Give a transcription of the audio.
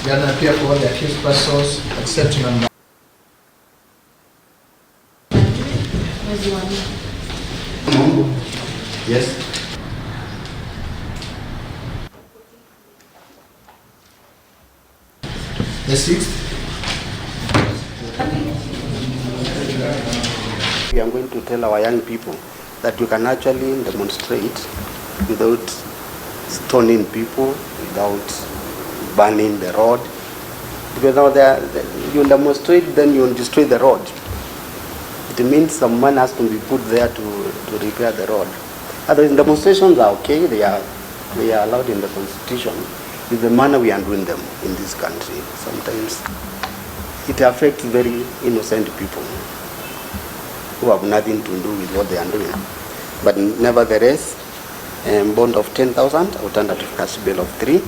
Then appear for all the accused persons except number. Yes. The 6th. We are going to tell our young people that you can actually demonstrate without stoning people, without burning the road. Because now you demonstrate, then you destroy the road. It means some money has to be put there to repair the road. Other demonstrations are okay, they are allowed in the Constitution. With the manner we are doing them in this country, sometimes it affects very innocent people who have nothing to do with what they are doing. But nevertheless, bond of 10,000, alternative cash bail of 3,